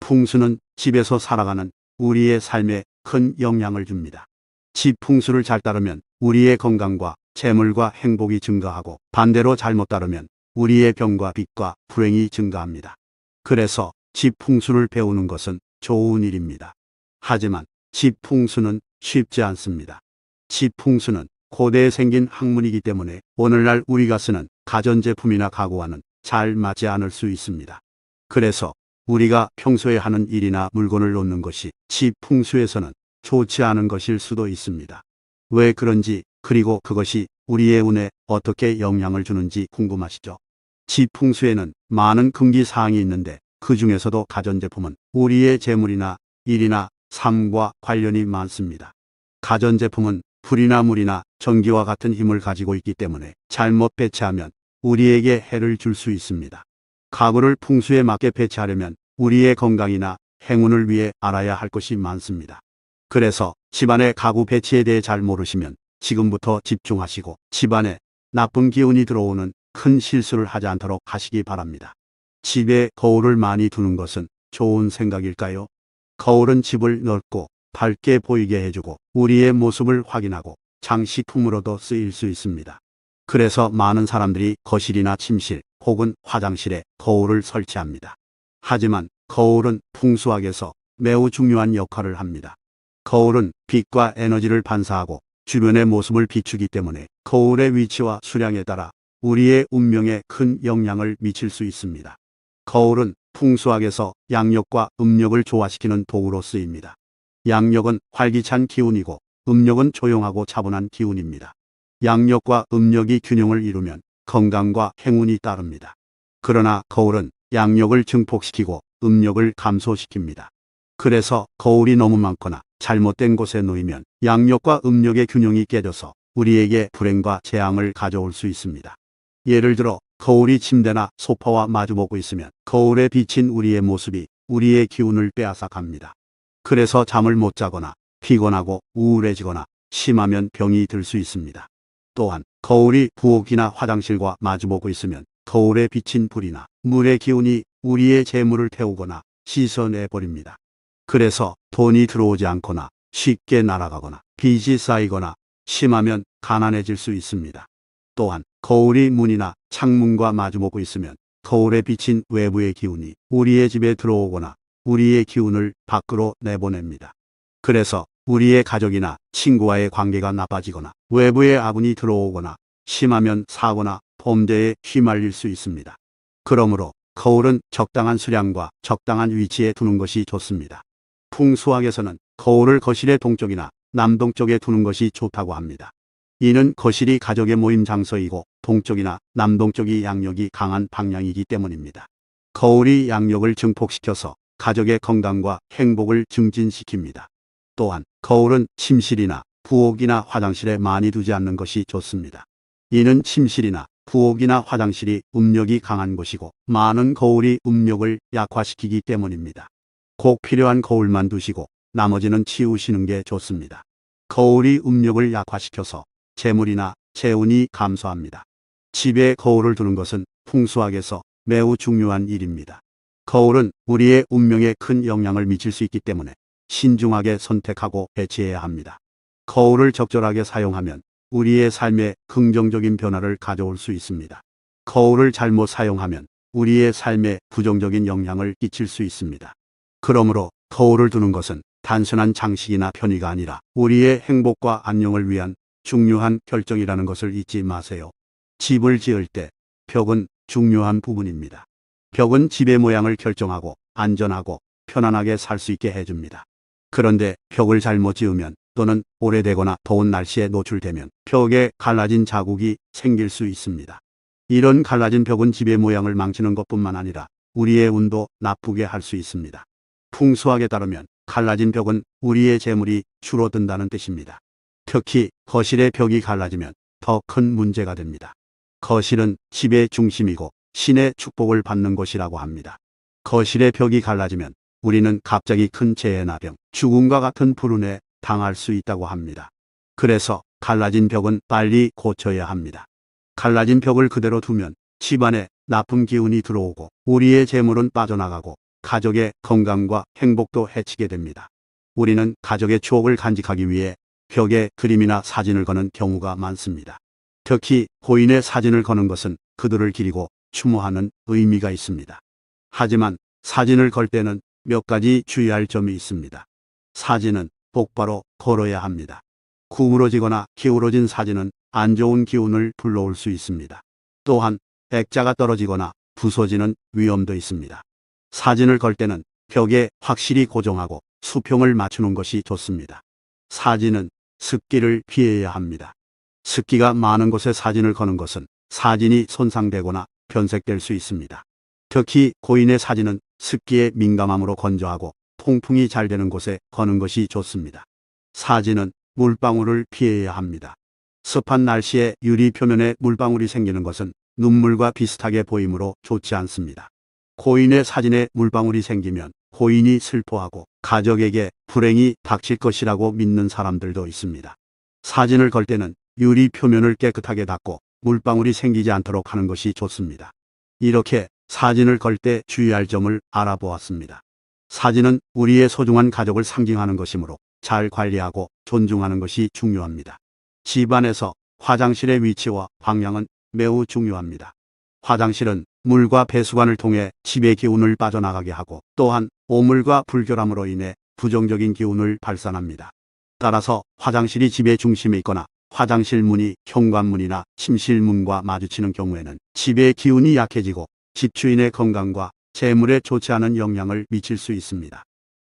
풍수는 집에서 살아가는 우리의 삶에 큰 영향을 줍니다. 집 풍수를 잘 따르면 우리의 건강과 재물과 행복이 증가하고 반대로 잘못 따르면 우리의 병과 빚과 불행이 증가합니다. 그래서 집 풍수를 배우는 것은 좋은 일입니다. 하지만 집 풍수는 쉽지 않습니다. 집 풍수는 고대에 생긴 학문이기 때문에 오늘날 우리가 쓰는 가전제품이나 가구와는 잘 맞지 않을 수 있습니다. 그래서 우리가 평소에 하는 일이나 물건을 놓는 것이 집 풍수에서는 좋지 않은 것일 수도 있습니다. 왜 그런지, 그리고 그것이 우리의 운에 어떻게 영향을 주는지 궁금하시죠? 집 풍수에는 많은 금기사항이 있는데 그 중에서도 가전제품은 우리의 재물이나 일이나 삶과 관련이 많습니다. 가전제품은 불이나 물이나 전기와 같은 힘을 가지고 있기 때문에 잘못 배치하면 우리에게 해를 줄 수 있습니다. 가구를 풍수에 맞게 배치하려면 우리의 건강이나 행운을 위해 알아야 할 것이 많습니다. 그래서 집안의 가구 배치에 대해 잘 모르시면 지금부터 집중하시고 집안에 나쁜 기운이 들어오는 큰 실수를 하지 않도록 하시기 바랍니다. 집에 거울을 많이 두는 것은 좋은 생각일까요? 거울은 집을 넓고 밝게 보이게 해주고 우리의 모습을 확인하고 장식품으로도 쓰일 수 있습니다. 그래서 많은 사람들이 거실이나 침실 혹은 화장실에 거울을 설치합니다. 하지만 거울은 풍수학에서 매우 중요한 역할을 합니다. 거울은 빛과 에너지를 반사하고 주변의 모습을 비추기 때문에 거울의 위치와 수량에 따라 우리의 운명에 큰 영향을 미칠 수 있습니다. 거울은 풍수학에서 양력과 음력을 조화시키는 도구로 쓰입니다. 양력은 활기찬 기운이고 음력은 조용하고 차분한 기운입니다. 양력과 음력이 균형을 이루면 건강과 행운이 따릅니다. 그러나 거울은 양력을 증폭시키고 음력을 감소시킵니다. 그래서 거울이 너무 많거나 잘못된 곳에 놓이면 양력과 음력의 균형이 깨져서 우리에게 불행과 재앙을 가져올 수 있습니다. 예를 들어 거울이 침대나 소파와 마주보고 있으면 거울에 비친 우리의 모습이 우리의 기운을 빼앗아 갑니다. 그래서 잠을 못 자거나 피곤하고 우울해지거나 심하면 병이 들 수 있습니다. 또한 거울이 부엌이나 화장실과 마주보고 있으면 거울에 비친 불이나 물의 기운이 우리의 재물을 태우거나 씻어내버립니다. 그래서 돈이 들어오지 않거나 쉽게 날아가거나 빚이 쌓이거나 심하면 가난해질 수 있습니다. 또한 거울이 문이나 창문과 마주보고 있으면 거울에 비친 외부의 기운이 우리의 집에 들어오거나 우리의 기운을 밖으로 내보냅니다. 그래서 우리의 가족이나 친구와의 관계가 나빠지거나 외부의 아군이 들어오거나 심하면 사고나 범죄에 휘말릴 수 있습니다. 그러므로 거울은 적당한 수량과 적당한 위치에 두는 것이 좋습니다. 풍수학에서는 거울을 거실의 동쪽이나 남동쪽에 두는 것이 좋다고 합니다. 이는 거실이 가족의 모임 장소이고 동쪽이나 남동쪽이 양력이 강한 방향이기 때문입니다. 거울이 양력을 증폭시켜서 가족의 건강과 행복을 증진시킵니다. 또한 거울은 침실이나 부엌이나 화장실에 많이 두지 않는 것이 좋습니다. 이는 침실이나 부엌이나 화장실이 음력이 강한 곳이고 많은 거울이 음력을 약화시키기 때문입니다. 꼭 필요한 거울만 두시고 나머지는 치우시는 게 좋습니다. 거울이 음력을 약화시켜서 재물이나 재운이 감소합니다. 집에 거울을 두는 것은 풍수학에서 매우 중요한 일입니다. 거울은 우리의 운명에 큰 영향을 미칠 수 있기 때문에 신중하게 선택하고 배치해야 합니다. 거울을 적절하게 사용하면 우리의 삶에 긍정적인 변화를 가져올 수 있습니다. 거울을 잘못 사용하면 우리의 삶에 부정적인 영향을 끼칠 수 있습니다. 그러므로 거울을 두는 것은 단순한 장식이나 편의가 아니라 우리의 행복과 안녕을 위한 중요한 결정이라는 것을 잊지 마세요. 집을 지을 때 벽은 중요한 부분입니다. 벽은 집의 모양을 결정하고 안전하고 편안하게 살 수 있게 해줍니다. 그런데 벽을 잘못 지으면 또는 오래되거나 더운 날씨에 노출되면 벽에 갈라진 자국이 생길 수 있습니다. 이런 갈라진 벽은 집의 모양을 망치는 것뿐만 아니라 우리의 운도 나쁘게 할 수 있습니다. 풍수학에 따르면 갈라진 벽은 우리의 재물이 줄어든다는 뜻입니다. 특히 거실의 벽이 갈라지면 더 큰 문제가 됩니다. 거실은 집의 중심이고 신의 축복을 받는 곳이라고 합니다. 거실의 벽이 갈라지면 우리는 갑자기 큰 재해나 병, 죽음과 같은 불운에 당할 수 있다고 합니다. 그래서 갈라진 벽은 빨리 고쳐야 합니다. 갈라진 벽을 그대로 두면 집안에 나쁜 기운이 들어오고 우리의 재물은 빠져나가고 가족의 건강과 행복도 해치게 됩니다. 우리는 가족의 추억을 간직하기 위해 벽에 그림이나 사진을 거는 경우가 많습니다. 특히 고인의 사진을 거는 것은 그들을 기리고 추모하는 의미가 있습니다. 하지만 사진을 걸 때는 몇 가지 주의할 점이 있습니다. 사진은 똑바로 걸어야 합니다. 구부러지거나 기울어진 사진은 안 좋은 기운을 불러올 수 있습니다. 또한 액자가 떨어지거나 부서지는 위험도 있습니다. 사진을 걸 때는 벽에 확실히 고정하고 수평을 맞추는 것이 좋습니다. 사진은 습기를 피해야 합니다. 습기가 많은 곳에 사진을 거는 것은 사진이 손상되거나 변색될 수 있습니다. 특히 고인의 사진은 습기에 민감함으로 건조하고 통풍이 잘 되는 곳에 거는 것이 좋습니다. 사진은 물방울을 피해야 합니다. 습한 날씨에 유리 표면에 물방울이 생기는 것은 눈물과 비슷하게 보이므로 좋지 않습니다. 고인의 사진에 물방울이 생기면 고인이 슬퍼하고 가족에게 불행이 닥칠 것이라고 믿는 사람들도 있습니다. 사진을 걸 때는 유리 표면을 깨끗하게 닦고 물방울이 생기지 않도록 하는 것이 좋습니다. 이렇게 사진을 걸 때 주의할 점을 알아보았습니다. 사진은 우리의 소중한 가족을 상징하는 것이므로 잘 관리하고 존중하는 것이 중요합니다. 집안에서 화장실의 위치와 방향은 매우 중요합니다. 화장실은 물과 배수관을 통해 집의 기운을 빠져나가게 하고 또한 오물과 불결함으로 인해 부정적인 기운을 발산합니다. 따라서 화장실이 집의 중심에 있거나 화장실 문이 현관문이나 침실문과 마주치는 경우에는 집의 기운이 약해지고 집주인의 건강과 재물에 좋지 않은 영향을 미칠 수 있습니다.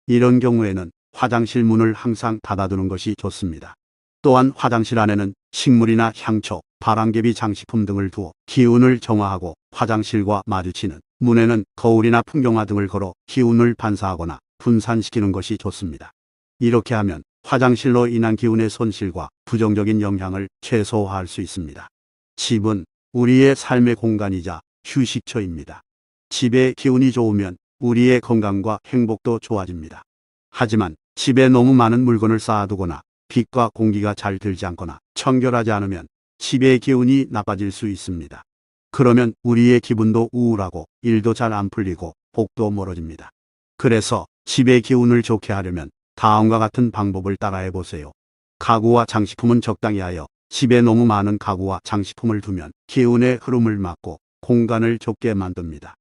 이런 경우에는 화장실 문을 항상 닫아두는 것이 좋습니다. 또한 화장실 안에는 식물이나 향초, 바람개비 장식품 등을 두어 기운을 정화하고 화장실과 마주치는 문에는 거울이나 풍경화 등을 걸어 기운을 반사하거나 분산시키는 것이 좋습니다. 이렇게 하면 화장실로 인한 기운의 손실과 부정적인 영향을 최소화할 수 있습니다. 집은 우리의 삶의 공간이자 휴식처입니다. 집의 기운이 좋으면 우리의 건강과 행복도 좋아집니다. 하지만 집에 너무 많은 물건을 쌓아두거나 빛과 공기가 잘 들지 않거나 청결하지 않으면 집의 기운이 나빠질 수 있습니다. 그러면 우리의 기분도 우울하고 일도 잘 안 풀리고 복도 멀어집니다. 그래서 집의 기운을 좋게 하려면 다음과 같은 방법을 따라해 보세요. 가구와 장식품은 적당히 하여 집에 너무 많은 가구와 장식품을 두면 기운의 흐름을 막고 공간을 좁게 만듭니다.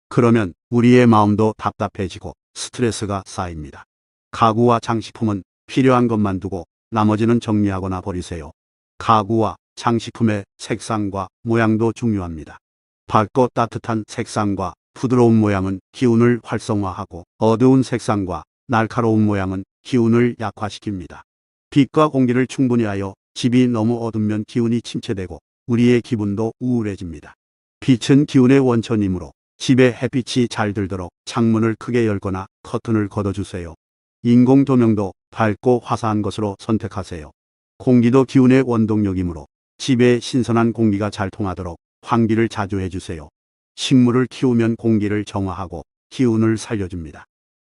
그러면 우리의 마음도 답답해지고 스트레스가 쌓입니다. 가구와 장식품은 필요한 것만 두고 나머지는 정리하거나 버리세요. 가구와 장식품의 색상과 모양도 중요합니다. 밝고 따뜻한 색상과 부드러운 모양은 기운을 활성화하고 어두운 색상과 날카로운 모양은 기운을 약화시킵니다. 빛과 공기를 충분히 하여 집이 너무 어두우면 기운이 침체되고 우리의 기분도 우울해집니다. 빛은 기운의 원천이므로 집에 햇빛이 잘 들도록 창문을 크게 열거나 커튼을 걷어주세요. 인공 조명도 밝고 화사한 것으로 선택하세요. 공기도 기운의 원동력이므로 집에 신선한 공기가 잘 통하도록 환기를 자주 해주세요. 식물을 키우면 공기를 정화하고 기운을 살려줍니다.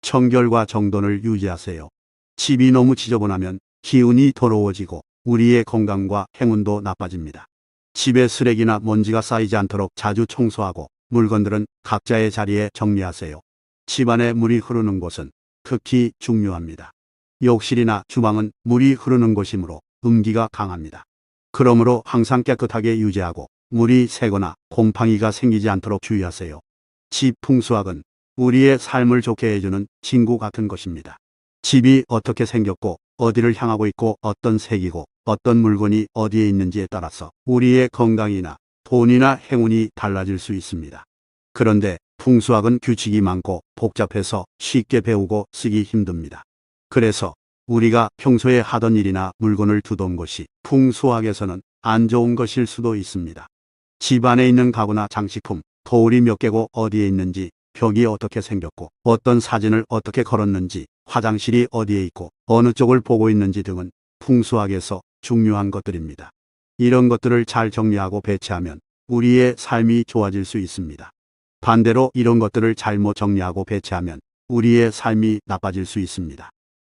청결과 정돈을 유지하세요. 집이 너무 지저분하면 기운이 더러워지고 우리의 건강과 행운도 나빠집니다. 집에 쓰레기나 먼지가 쌓이지 않도록 자주 청소하고 물건들은 각자의 자리에 정리하세요. 집안에 물이 흐르는 곳은 특히 중요합니다. 욕실이나 주방은 물이 흐르는 곳이므로 음기가 강합니다. 그러므로 항상 깨끗하게 유지하고 물이 새거나 곰팡이가 생기지 않도록 주의하세요. 집 풍수학은 우리의 삶을 좋게 해주는 친구 같은 것입니다. 집이 어떻게 생겼고 어디를 향하고 있고 어떤 색이고 어떤 물건이 어디에 있는지에 따라서 우리의 건강이나 돈이나 행운이 달라질 수 있습니다. 그런데 풍수학은 규칙이 많고 복잡해서 쉽게 배우고 쓰기 힘듭니다. 그래서 우리가 평소에 하던 일이나 물건을 두던 것이 풍수학에서는 안 좋은 것일 수도 있습니다. 집 안에 있는 가구나 장식품, 거울이 몇 개고 어디에 있는지, 벽이 어떻게 생겼고 어떤 사진을 어떻게 걸었는지, 화장실이 어디에 있고 어느 쪽을 보고 있는지 등은 풍수학에서 중요한 것들입니다. 이런 것들을 잘 정리하고 배치하면 우리의 삶이 좋아질 수 있습니다. 반대로 이런 것들을 잘못 정리하고 배치하면 우리의 삶이 나빠질 수 있습니다.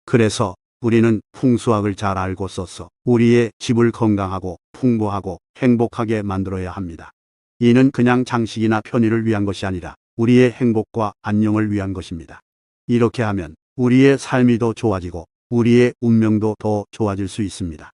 그래서 우리는 풍수학을 잘 알고 써서 우리의 집을 건강하고 풍부하고 행복하게 만들어야 합니다. 이는 그냥 장식이나 편의를 위한 것이 아니라 우리의 행복과 안녕을 위한 것입니다. 이렇게 하면 우리의 삶이 더 좋아지고 우리의 운명도 더 좋아질 수 있습니다.